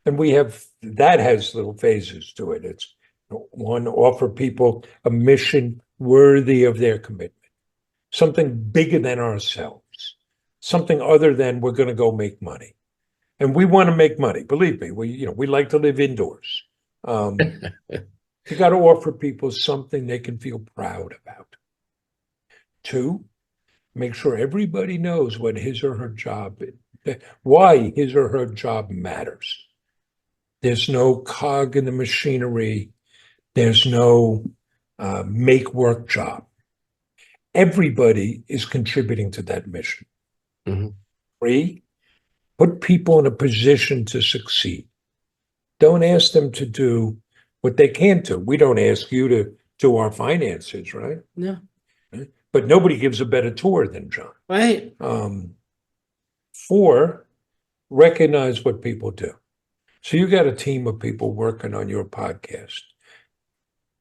And that has little phases to it. It's one, offer people a mission worthy of their commitment, something bigger than ourselves, something other than we're going to go make money. And we want to make money. Believe me, we like to live indoors. You got to offer people something they can feel proud about. 2, make sure everybody knows what his or her job is, why his or her job matters. There's no cog in the machinery. There's no make work job. Everybody is contributing to that mission. Mm-hmm. 3, put people in a position to succeed. Don't ask them to do what they can't do. We don't ask you to do our finances, right? No. But nobody gives a better tour than John. Right. 4, recognize what people do. So you got a team of people working on your podcast.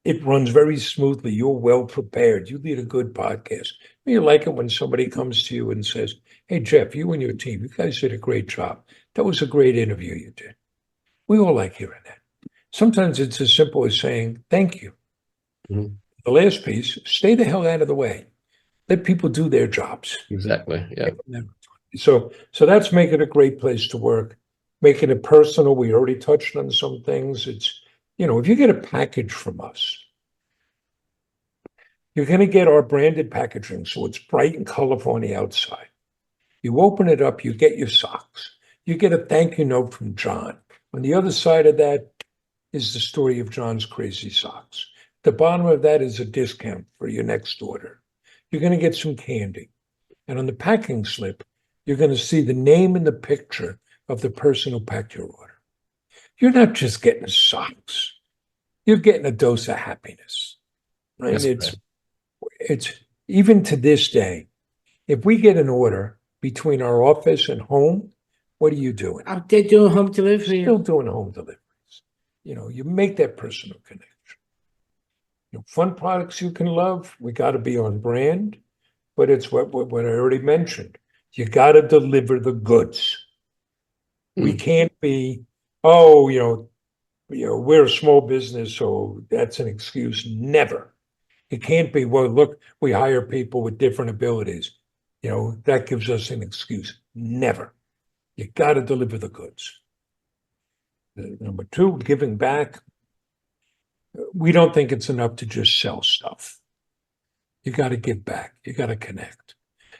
It runs very smoothly. You're well prepared. You lead a good podcast. You like it when somebody comes to you and says, hey, Jeff, you and your team, you guys did a great job. That was a great interview you did. We all like hearing that. Sometimes it's as simple as saying, thank you. Mm-hmm. The last piece, stay the hell out of the way. Let people do their jobs. Exactly. Yeah. So that's make it a great place to work. Making it personal. We already touched on some things. It's, if you get a package from us, you're going to get our branded packaging. So it's bright and colorful on the outside. You open it up, you get your socks. You get a thank you note from John. On the other side of that is the story of John's crazy socks. The bottom of that is a discount for your next order. You're going to get some candy. And on the packing slip, you're going to see the name and the picture of the person who packed your order. You're not just getting socks. You're getting a dose of happiness. Right? It's even to this day, if we get an order between our office and home, what are you doing? Out there doing home delivery. Still doing home deliveries. You make that personal connection. Fun products you can love. We got to be on brand, but it's what I already mentioned. You got to deliver the goods. We can't be, we're a small business, so that's an excuse. Never. It can't be, well, look, we hire people with different abilities. That gives us an excuse. Never. You got to deliver the goods. Number 2, giving back. We don't think it's enough to just sell stuff. You got to give back. You got to connect.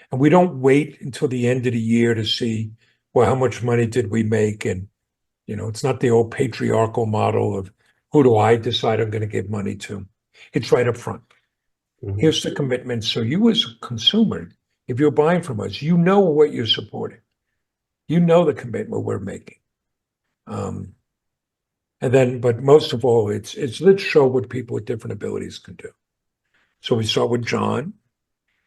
And we don't wait until the end of the year to see, well, how much money did we make? And, it's not the old patriarchal model of who do I decide I'm going to give money to? It's right up front. Mm-hmm. Here's the commitment. So you as a consumer, if you're buying from us, you know what you're supporting. You know the commitment we're making. But most of all, it's let's show what people with different abilities can do. So we start with John.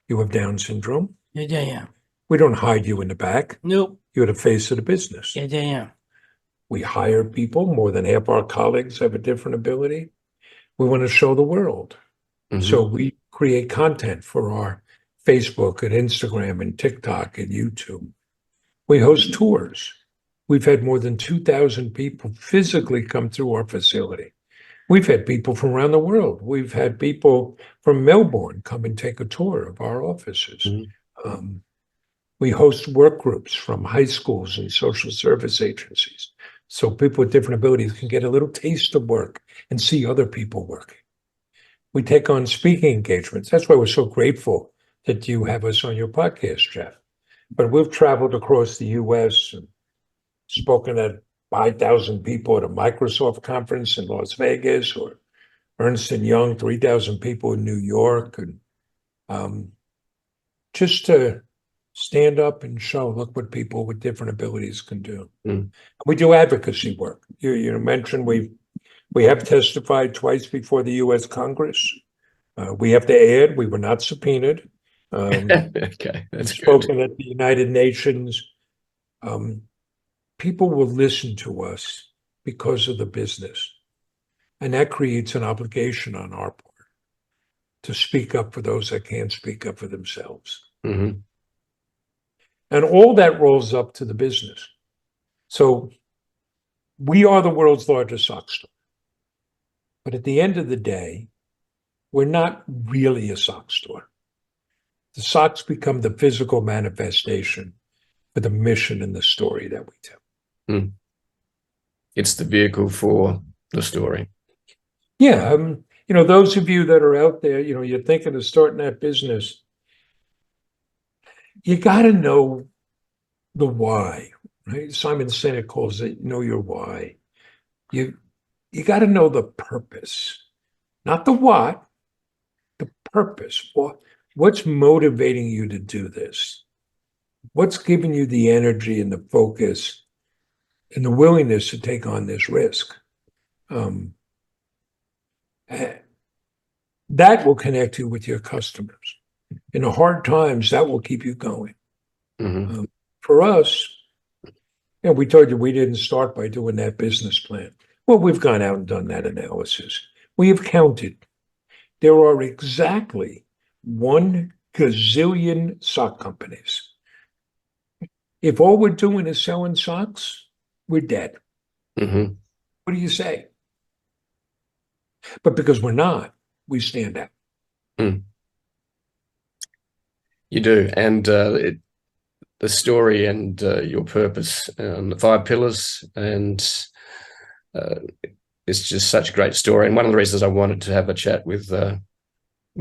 You have Down syndrome. Yeah. We don't hide you in the back. Nope. You're the face of the business. Yeah. We hire people. More than half our colleagues have a different ability. We want to show the world. Mm-hmm. So we create content for our Facebook and Instagram and TikTok and YouTube. We host tours. We've had more than 2,000 people physically come through our facility. We've had people from around the world. We've had people from Melbourne come and take a tour of our offices. Mm-hmm. We host work groups from high schools and social service agencies. So people with different abilities can get a little taste of work and see other people working. We take on speaking engagements. That's why we're so grateful that you have us on your podcast, Jeff. But we've traveled across the U.S. and spoken at 5,000 people at a Microsoft conference in Las Vegas, or Ernst & Young, 3,000 people in New York. And just to stand up and show, look what people with different abilities can do. Mm. We do advocacy work. You mentioned we have testified twice before the U.S. Congress. We have to add, we were not subpoenaed. Okay, that's We've good. spoken at the United Nations. People will listen to us because of the business. And that creates an obligation on our part to speak up for those that can't speak up for themselves. Mm-hmm. And all that rolls up to the business. So we are the world's largest sock store. But at the end of the day, we're not really a sock store. The socks become the physical manifestation for the mission and the story that we tell. Mm. It's the vehicle for the story. Yeah, those of you that are out there, you're thinking of starting that business, you got to know the why, right? Simon Sinek calls it, know your why. You got to know the purpose, not the what, the purpose. What's motivating you to do this? What's giving you the energy and the focus and the willingness to take on this risk? That will connect you with your customers. In the hard times, that will keep you going. Mm-hmm. For us, we told you we didn't start by doing that business plan. Well, we've gone out and done that analysis. We have counted. There are exactly 1 gazillion sock companies. If all we're doing is selling socks, we're dead. Mm-hmm. What do you say? But because we're not, we stand out. Mm. You do. And the story and your purpose, the 5 pillars, and it's just such a great story. And one of the reasons I wanted to have a chat with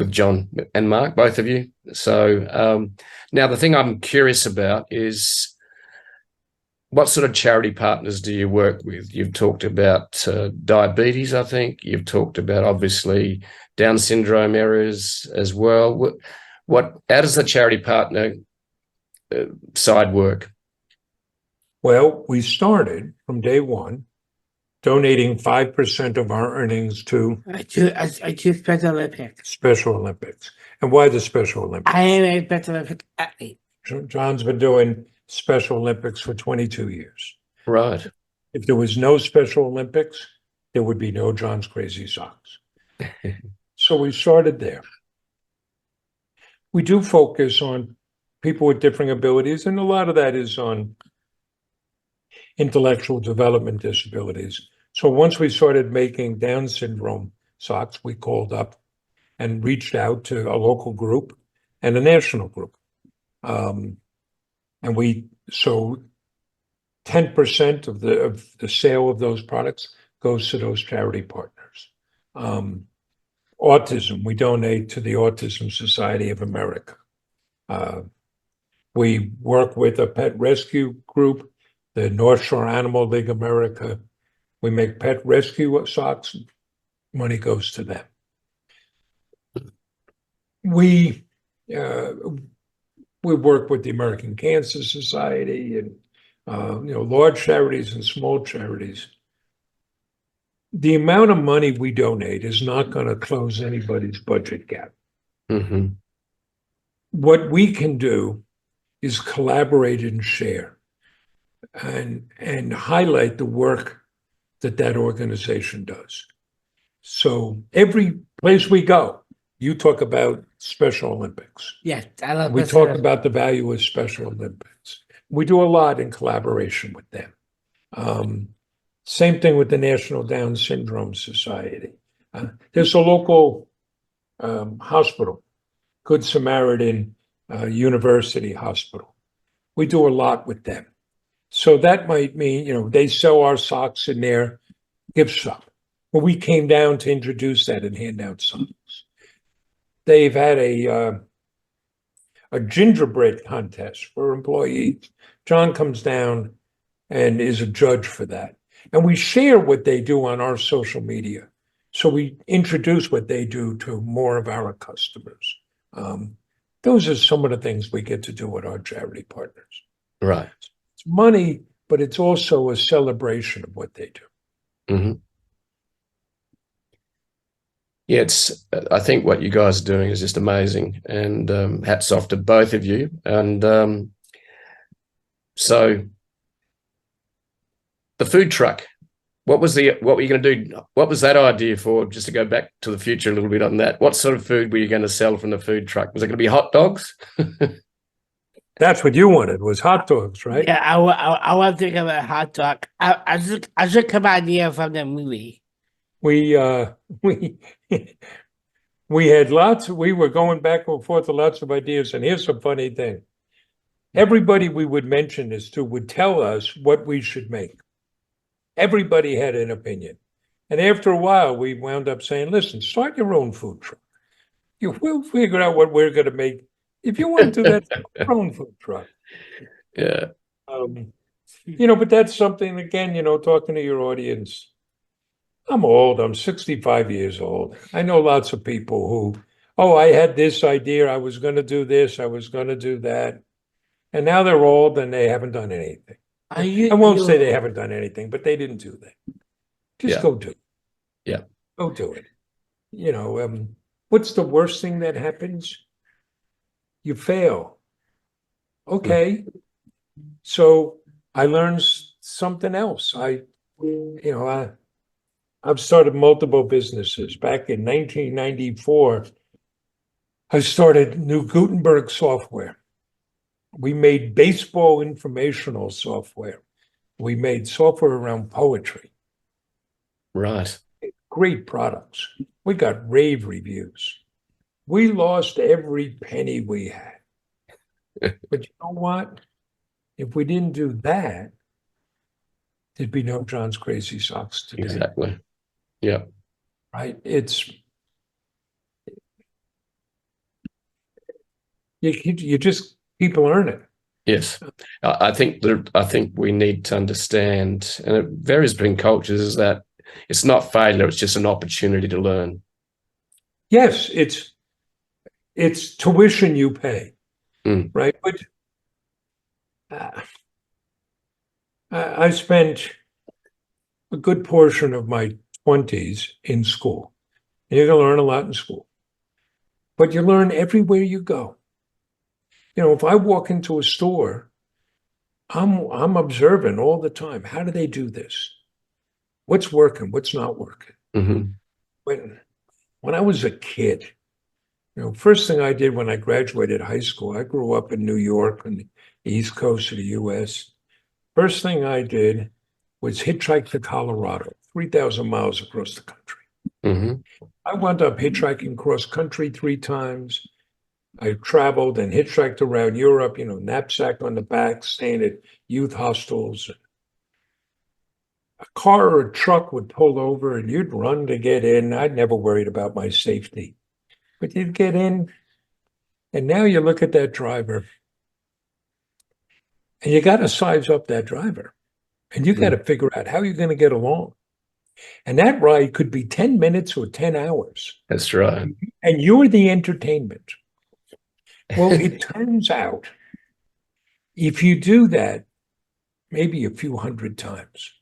John and Mark, both of you. So now the thing I'm curious about is, what sort of charity partners do you work with? You've talked about diabetes, I think. You've talked about, obviously, Down syndrome areas as well. How does the charity partner side work? Well, we started from day one donating 5% of our earnings to Special Olympics. Special Olympics. And why the Special Olympics? I am a Special Olympic athlete. John's been doing Special Olympics for 22 years. Right. If there was no Special Olympics, there would be no John's Crazy Socks. So we started there. We do focus on people with differing abilities, and a lot of that is on intellectual development disabilities. So once we started making Down syndrome socks, we called up and reached out to a local group and a national group. So 10% of the sale of those products goes to those charity partners. Autism, we donate to the Autism Society of America. We work with a pet rescue group, the 𝓦𝓱𝓪𝓽 America. We make pet rescue socks. Money goes to them. We work with the American Cancer Society and large charities and small charities. The amount of money we donate is not going to close anybody's budget gap. Mm-hmm. What we can do is collaborate and share and highlight the work that organization does. So every place we go, you talk about Special Olympics. Yes, I love We Special talk about the value of Special Olympics. We do a lot in collaboration with them. Same thing with the National Down Syndrome Society. There's a local hospital, Good Samaritan University Hospital. We do a lot with them. So that might mean, they sell our socks in their gift shop. Well, we came down to introduce that and hand out socks. They've had a gingerbread contest for employees. John comes down and is a judge for that. And we share what they do on our social media. So we introduce what they do to more of our customers. Those are some of the things we get to do with our charity partners. Right. It's money, but it's also a celebration of what they do. Mm-hmm. Yeah, I think what you guys are doing is just amazing, and hats off to both of you. And so the food truck, what were you going to do? What was that idea for? Just to go back to the future a little bit on that. What sort of food were you going to sell from the food truck? Was it going to be hot dogs? That's what you wanted, was hot dogs, right? Yeah, I want to think of a hot dog. I just come idea from the movie. We had we were going back and forth with lots of ideas. And here's a funny thing. Everybody we would mention this to would tell us what we should make. Everybody had an opinion. And after a while, we wound up saying, listen, start your own food truck. We'll figure out what we're going to make. If you want to do that, start your own food truck. Yeah. But that's something, again, talking to your audience. I'm old. I'm 65 years old. I know lots of people who, I had this idea. I was going to do this. I was going to do that. And now they're old and they haven't done anything. I won't say they haven't done anything, but they didn't do that. Just go do it. Yeah. Go do it. What's the worst thing that happens? You fail. Okay. So I learned something else. I've started multiple businesses. Back in 1994, I started 𝓬𝓬𝓪𝓻𝓷 software. We made baseball informational software. We made software around poetry. Right. Great products. We got rave reviews. We lost every penny we had. But you know what? If we didn't do that, there'd be no John's Crazy Socks today. Exactly. Yeah. Right? You just keep learning. Yes. I think we need to understand, and it varies between cultures, is that it's not failure, it's just an opportunity to learn. Yes, it's tuition you pay, right? But I spent a good portion of my 20s in school. And you're going to learn a lot in school. But you learn everywhere you go. If I walk into a store, I'm observing all the time. How do they do this? What's working? What's not working? Mm-hmm. When I was a kid, first thing I did when I graduated high school, I grew up in New York on the East Coast of the U.S. First thing I did was hitchhike to Colorado, 3,000 miles across the country. Mm-hmm. I wound up hitchhiking cross country 3 times. I traveled and hitchhiked around Europe, knapsack on the back, staying at youth hostels. A car or a truck would pull over and you'd run to get in. I'd never worried about my safety. But you'd get in, and now you look at that driver, and you got to size up that driver. And you got to figure out how you're going to get along. And that ride could be 10 minutes or 10 hours. That's right. And you're the entertainment. Well, it turns out, if you do that maybe a few hundred times,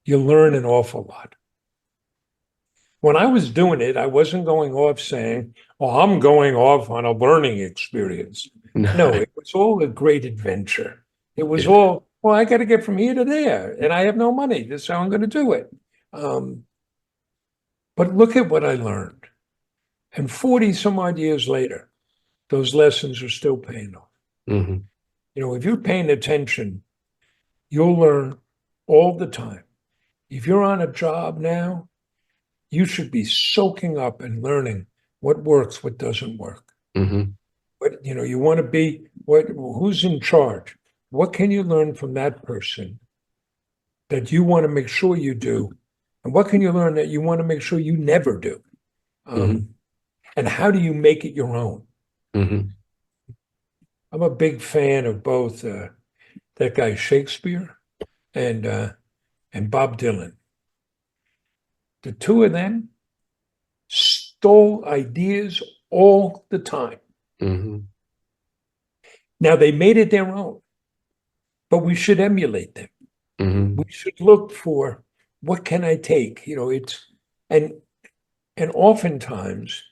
you learn an awful lot. When I was doing it, I wasn't going off saying, I'm going off on a learning experience. No, it was all a great adventure. It was all, I got to get from here to there, and I have no money. This is how I'm going to do it. But look at what I learned. And 40 some odd years later, those lessons are still paying off. Mm-hmm. If you're paying attention, you'll learn all the time. If you're on a job now, you should be soaking up and learning what works, what doesn't work. Mm-hmm. But you want to be who's in charge? What can you learn from that person that you want to make sure you do? And what can you learn that you want to make sure you never do? And how do you make it your own? Mm-hmm. I'm a big fan of both that guy Shakespeare and Bob Dylan. The two of them stole ideas all the time. Mhm. Now, they made it their own, but we should emulate them. Mhm. We should look for, what can I take? And oftentimes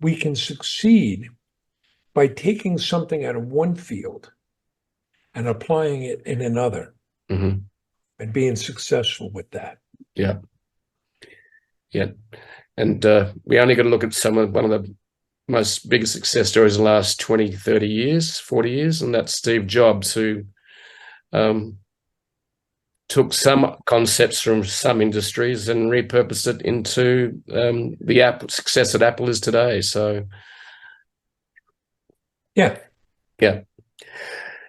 we can succeed by taking something out of one field and applying it in another Mhm. and being successful with that. Yeah. Yeah. And we only got to look at one of the most biggest success stories in the last 20, 30 years, 40 years, and that's Steve Jobs, who took some concepts from some industries and repurposed it into the Apple success that Apple is today. So, Yeah. yeah.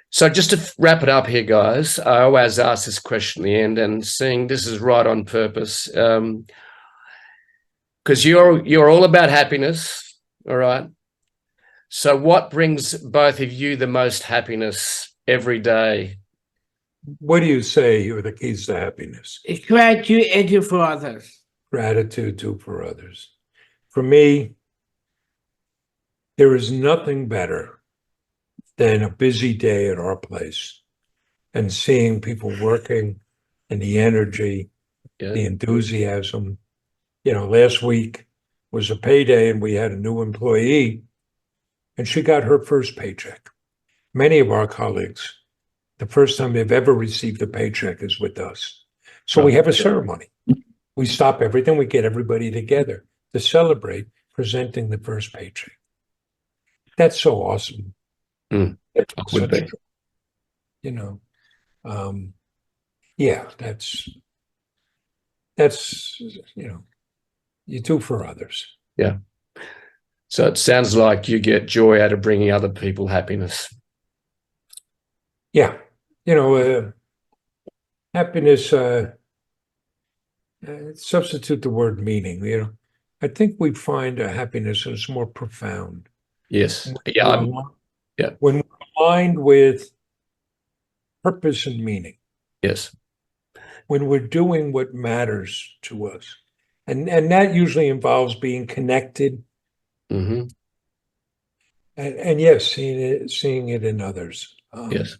So just to wrap it up here, guys, I always ask this question at the end, and seeing this is right on purpose, because you're all about happiness, all right? So what brings both of you the most happiness every day? What do you say are the keys to happiness? It's gratitude and do for others. Gratitude, do for others. For me, there is nothing better than a busy day at our place and seeing people working and the energy, Yeah. the enthusiasm. Last week was a payday and we had a new employee and she got her first paycheck. Many of our colleagues, the first time they've ever received a paycheck is with us. So we have a ceremony. We stop everything. We get everybody together to celebrate presenting the first paycheck. That's so awesome. Mm, That's it would be. Yeah, that's you do for others. Yeah. So it sounds like you get joy out of bringing other people happiness. Yeah. Happiness, substitute the word meaning. I think we find a happiness is more profound. Yes. Yeah. Yeah. When we're aligned with purpose and meaning. Yes. When we're doing what matters to us. And that usually involves being connected. Mm-hmm. And yes, seeing it in others. Yes.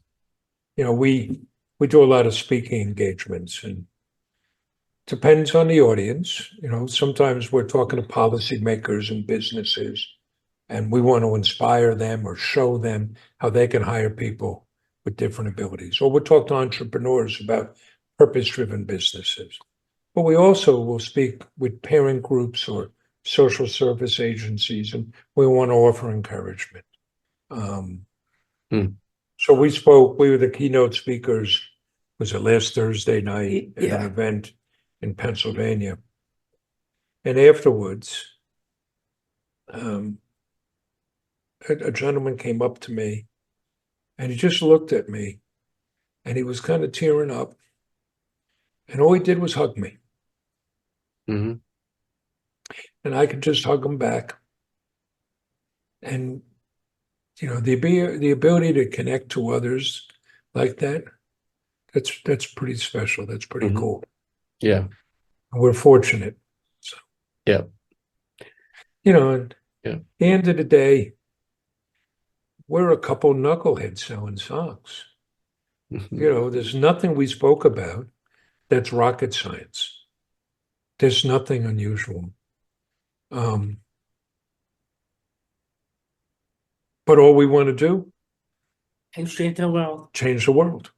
We do a lot of speaking engagements, and depends on the audience. Sometimes we're talking to policymakers and businesses, and we want to inspire them or show them how they can hire people with different abilities. Or we'll talk to entrepreneurs about purpose-driven businesses. But we also will speak with parent groups or social service agencies, and we want to offer encouragement. So we were the keynote speakers, was it last Thursday night at an event in Pennsylvania. And afterwards, a gentleman came up to me and he just looked at me and he was kind of tearing up. And all he did was hug me. Mm-hmm. And I could just hug him back. And, the ability to connect to others like that, that's pretty special. That's pretty cool. Yeah. And we're fortunate. So, yeah. At the end of the day, we're a couple knuckleheads selling socks. There's nothing we spoke about that's rocket science. There's nothing unusual. But all we want to do and change the world. Change the world.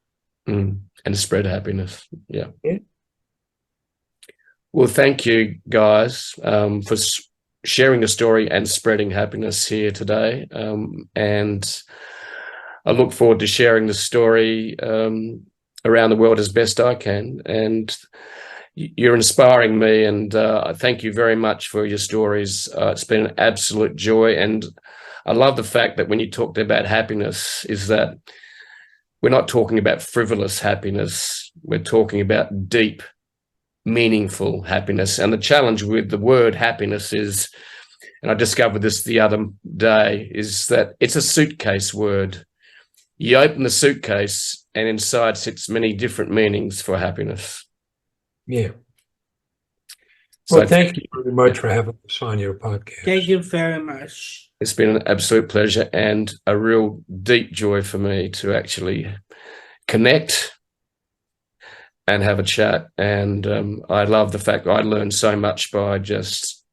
And spread happiness. Yeah. Yeah. Well, thank you guys for sharing the story and spreading happiness here today. And I look forward to sharing the story around the world as best I can. And you're inspiring me, and I thank you very much for your stories. It's been an absolute joy. And I love the fact that when you talked about happiness, is that we're not talking about frivolous happiness. We're talking about deep, meaningful happiness. And the challenge with the word happiness is, and I discovered this the other day, is that it's a suitcase word. You open the suitcase and inside sits many different meanings for happiness. Yeah. Well, thank you very much for having us on your podcast. Thank you very much. It's been an absolute pleasure and a real deep joy for me to actually connect and have a chat. And I love the fact I learned so much by just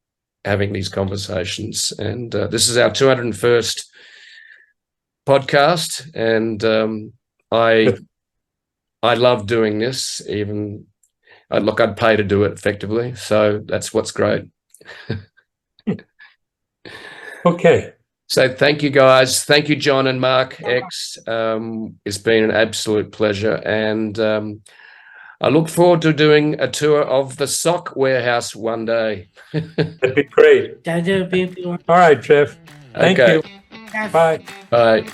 having these conversations. And this is our 201st podcast, and I love doing this. Even I'd pay to do it effectively, so that's what's great. Okay. So thank you, guys. Thank you, John and Mark X. It's been an absolute pleasure, and I look forward to doing a tour of the sock warehouse one day. That'd be great. That'll be All right, Jeff. Thank Okay. you. Bye. Bye.